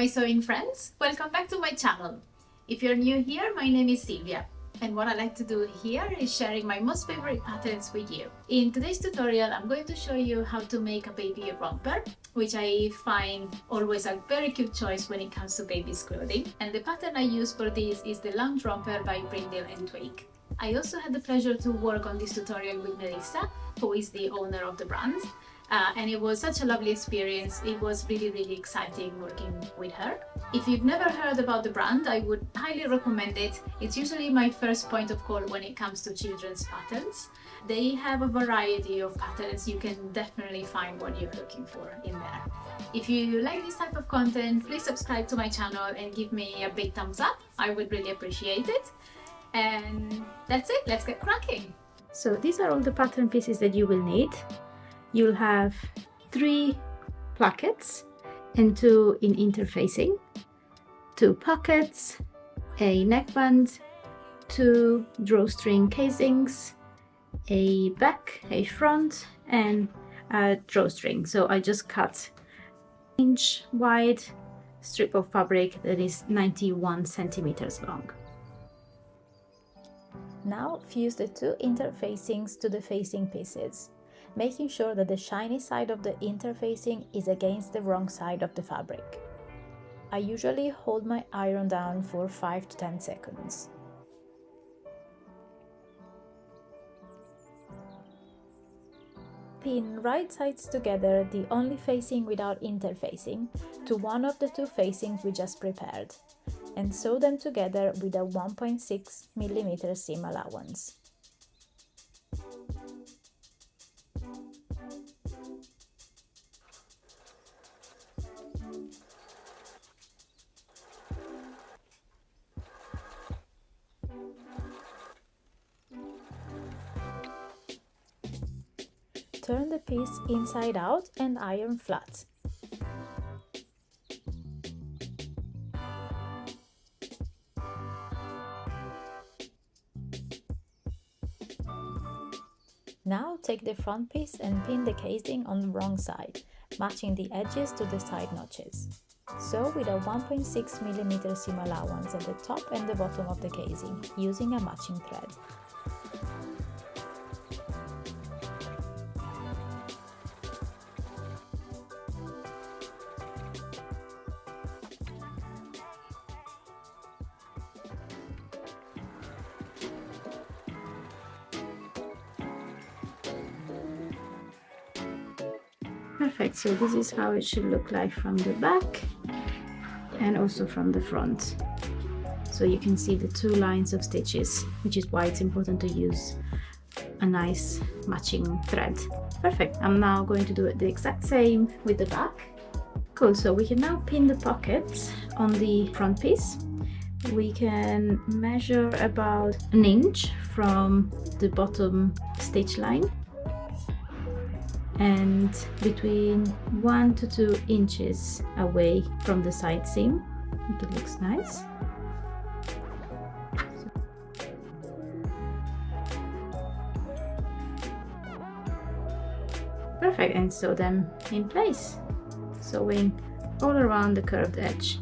my sewing friends, welcome back to my channel. If you're new here, my name is Silvia, and what I like to do here is sharing my most favorite patterns with you. In today's tutorial, I'm going to show you how to make a baby romper, which I find always a very cute choice when it comes to baby's clothing. And the pattern I use for this is the Lounge Romper by Brindille Twig. I also had the pleasure to work on this tutorial with Melissa, who is the owner of the brand. And it was such a lovely experience. It was really exciting working with her. If you've never heard about the brand, I would highly recommend it. It's usually my first point of call when it comes to children's patterns. They have a variety of patterns. You can definitely find what you're looking for in there. If you like this type of content, please subscribe to my channel and give me a big thumbs up. I would really appreciate it. And that's it, let's get cracking. So these are all the pattern pieces that you will need. You'll have 3 plackets and 2 in interfacing, 2 pockets, a neckband, 2 drawstring casings, a back, a front, and a drawstring. So I just cut 1 inch wide strip of fabric that is 91 centimeters long. Now fuse the 2 interfacings to the facing pieces, making sure that the shiny side of the interfacing is against the wrong side of the fabric. I usually hold my iron down for 5 to 10 seconds. Pin right sides together, the only facing without interfacing, to one of the 2 facings we just prepared, and sew them together with a 1.6 mm seam allowance. Turn the piece inside out and iron flat. Now take the front piece and pin the casing on the wrong side, matching the edges to the side notches. Sew with a 1.6 mm seam allowance at the top and the bottom of the casing, using a matching thread. Perfect, so this is how it should look like from the back and also from the front. So you can see the 2 lines of stitches, which is why it's important to use a nice matching thread. Perfect, I'm now going to do the exact same with the back. Cool, so we can now pin the pockets on the front piece. We can measure about 1 inch from the bottom stitch line, and between 1 to 2 inches away from the side seam. It looks nice. Perfect, and sew them in place, sewing all around the curved edge.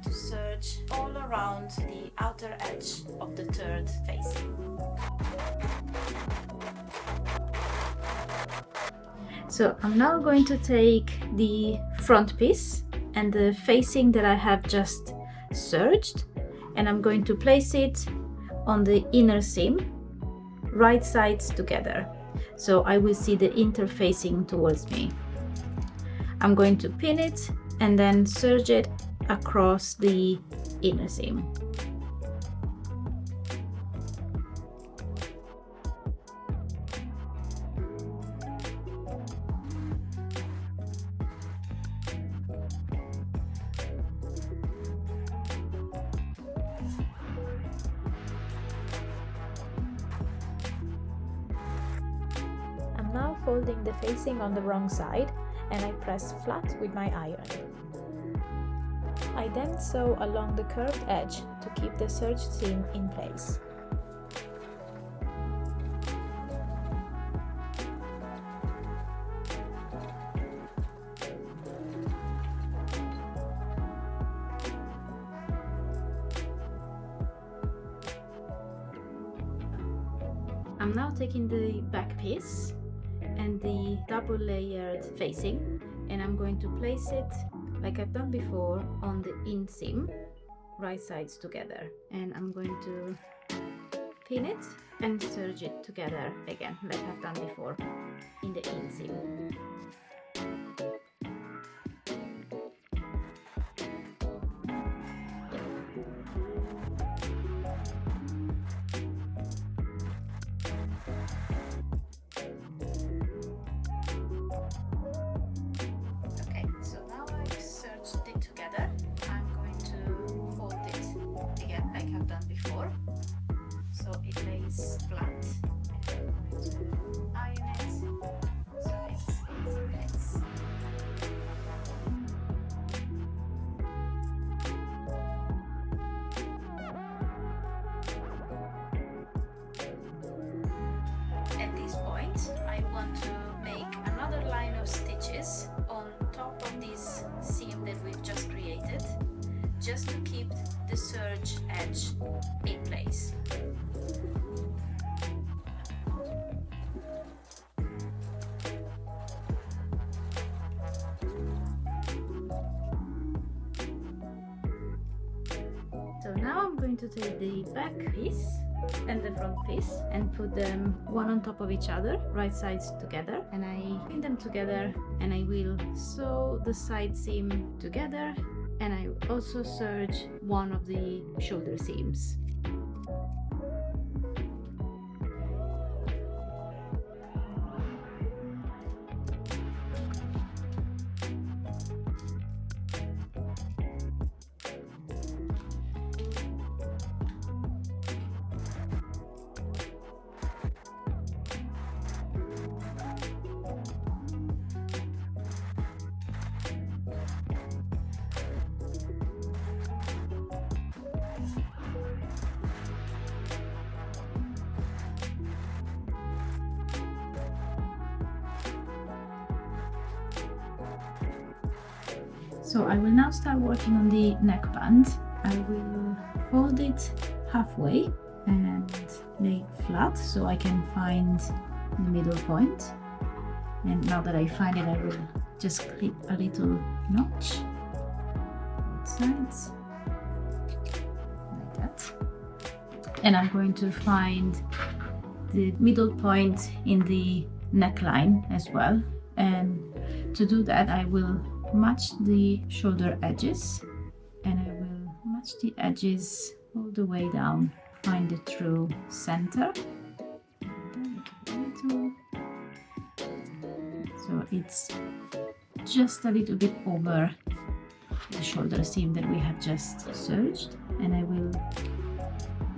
To serge all around the outer edge of the 3rd facing. So I'm now going to take the front piece and the facing that I have just serged, and I'm going to place it on the inner seam, right sides together, so I will see the interfacing towards me. I'm going to pin it and then serge it across the inner seam. I'm now folding the facing on the wrong side, and I press flat with my iron. I then sew along the curved edge to keep the serged seam in place. I'm now taking the back piece and the double layered facing, and I'm going to place it like I've done before on the inseam, right sides together, and I'm going to pin it and serge it together again like I've done before in the inseam. I want to make another line of stitches on top of this seam that we've just created, just to keep the serge edge in place. So now I'm going to take the back piece and the front piece and put them one on top of each other, right sides together, and I pin them together, and I will sew the side seam together, and I also serge one of the shoulder seams. So I will now start working on the neckband. I will fold it halfway and lay it flat so I can find the middle point. And now that I find it, I will just clip a little notch both sides like that. And I'm going to find the middle point in the neckline as well. And to do that, I will match the shoulder edges, and I will match the edges all the way down, find the true center. So it's just a little bit over the shoulder seam that we have just serged, and I will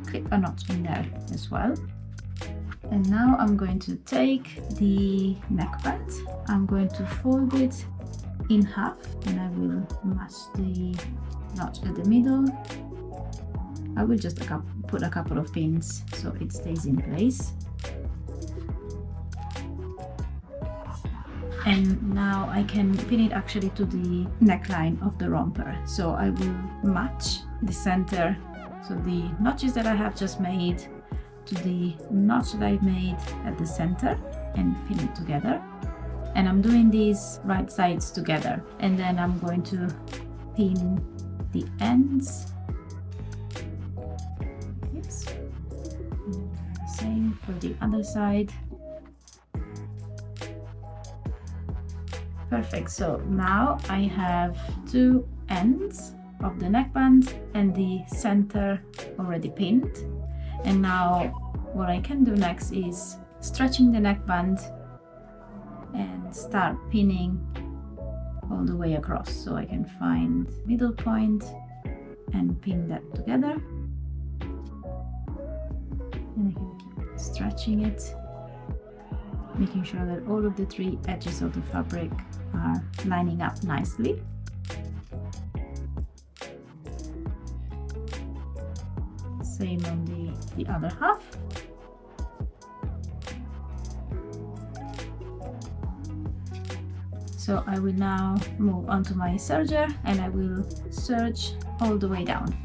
clip a notch in there as well. And now I'm going to take the neckband, I'm going to fold it in half, and I will match the notch at the middle. I will just put a couple of pins so it stays in place. And now I can pin it actually to the neckline of the romper. So I will match the center, so the notches that I have just made to the notch that I made at the center, and pin it together. And I'm doing these right sides together, and then I'm going to pin the ends. Yes. Same for the other side. Perfect. So now I have two ends of the neckband and the center already pinned. And now what I can do next is stretching the neckband and start pinning all the way across, so I can find middle point and pin that together, and I can keep stretching it, making sure that all of the three edges of the fabric are lining up nicely. Same on the other half. So I will now move on to my serger and I will serge all the way down.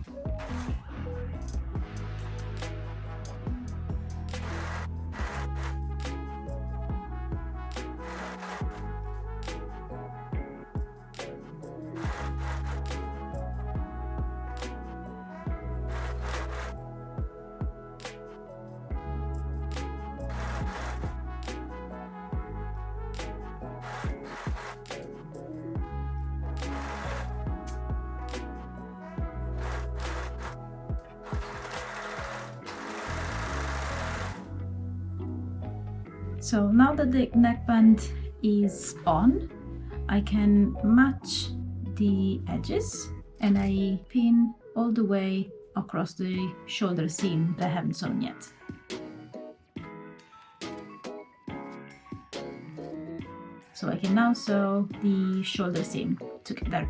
So now that the neckband is on, I can match the edges and I pin all the way across the shoulder seam that I haven't sewn yet. So I can now sew the shoulder seam together.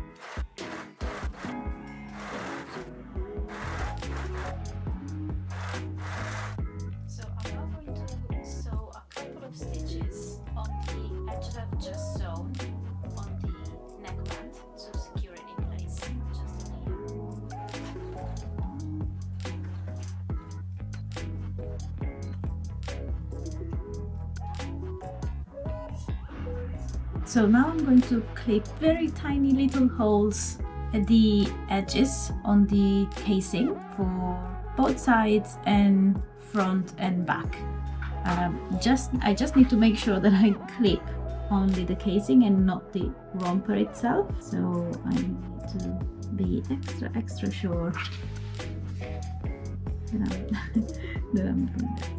So now I'm going to clip very tiny little holes at the edges on the casing for both sides and front and back. I just need to make sure that I clip only the casing and not the romper itself. So I need to be extra sure that I'm doing that.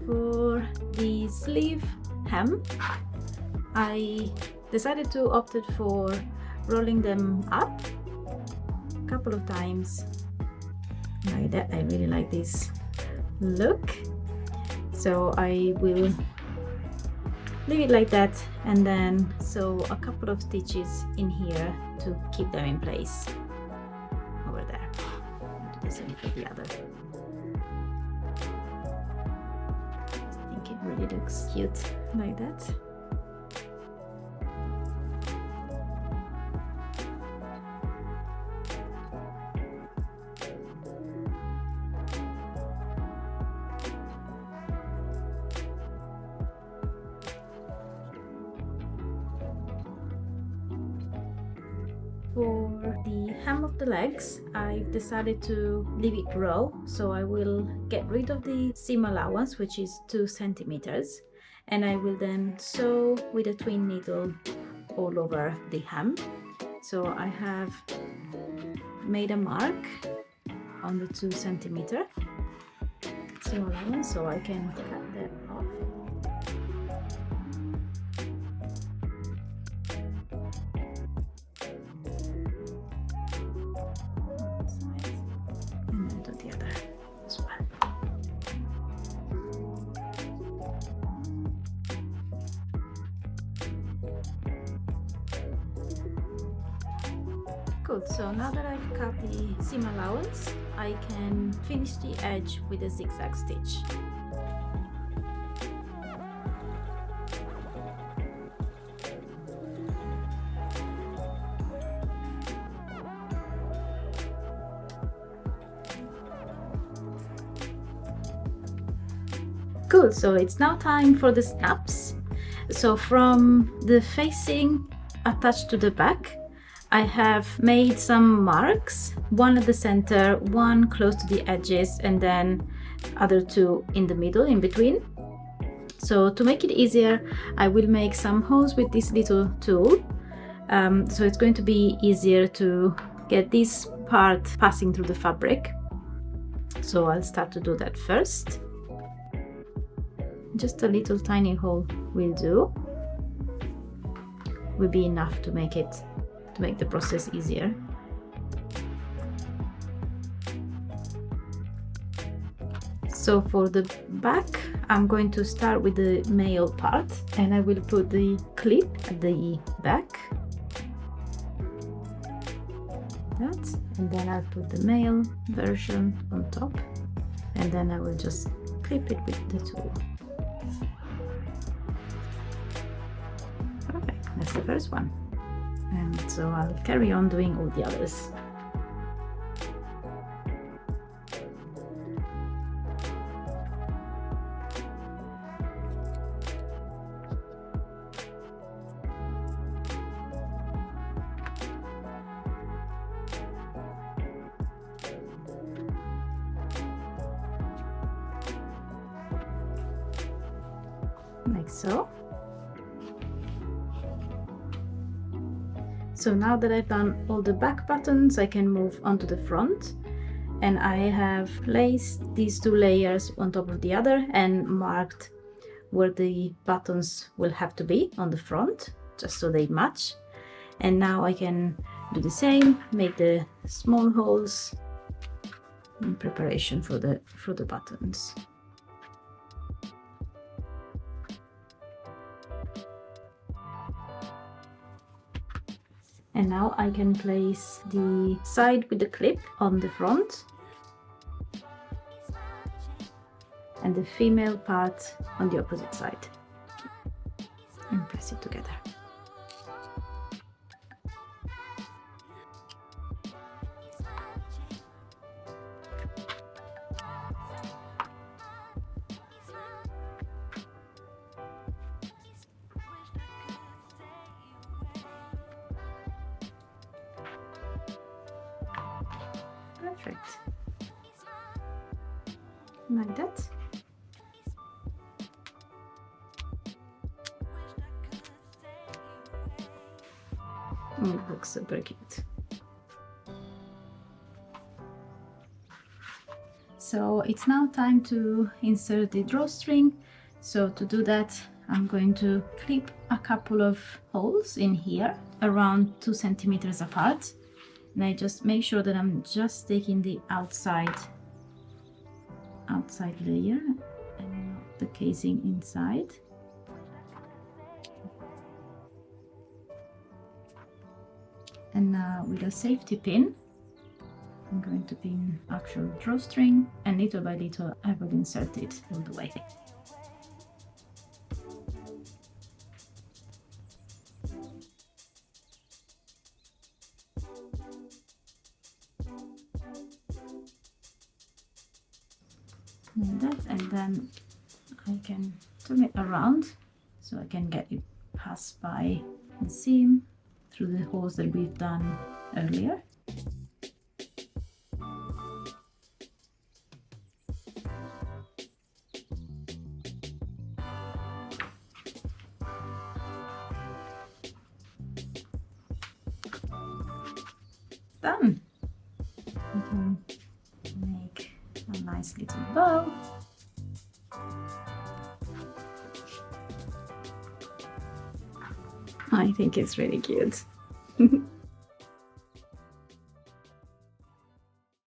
For the sleeve hem, I decided to opt for rolling them up a couple of times like that. I really like this look, so I will leave it like that and then sew a couple of stitches in here to keep them in place over there. I'll do the same for the other. It really looks cute like that. For the hem of the legs, I've decided to leave it raw, so I will get rid of the seam allowance, which is 2 centimeters, and I will then sew with a twin needle all over the hem. So I have made a mark on the 2 centimeter seam allowance, so I can cut that off. Good, so now that I've cut the seam allowance, I can finish the edge with a zigzag stitch. Good, so it's now time for the snaps. So from the facing attached to the back, I have made some marks, one at the center, one close to the edges, and then other two in the middle, in between. So to make it easier, I will make some holes with this little tool. So it's going to be easier to get this part passing through the fabric. So I'll start to do that first. Just a little tiny hole will do. Will be enough to make the process easier. So for the back, I'm going to start with the male part, and I will put the clip at the back. That, and then I'll put the male version on top, and then I will just clip it with the tool. Perfect, that's the first one. And so I'll carry on doing all the others. Like so. So now that I've done all the back buttons, I can move on to the front, and I have placed these two layers on top of the other and marked where the buttons will have to be on the front, just so they match. And now I can do the same, make the small holes in preparation for the buttons. And now I can place the side with the clip on the front and the female part on the opposite side, and press it together. Perfect. Like that. It looks super cute. So it's now time to insert the drawstring. So to do that, I'm going to clip a couple of holes in here, around 2 centimeters apart. And I just make sure that I'm just taking the outside layer and not the casing inside. And now with a safety pin, I'm going to pin actual drawstring, and little by little I will insert it all the way. Like that, and then I can turn it around so I can get it passed by the seam through the holes that we've done earlier. Done. We can make a nice little bow. I think it's really cute.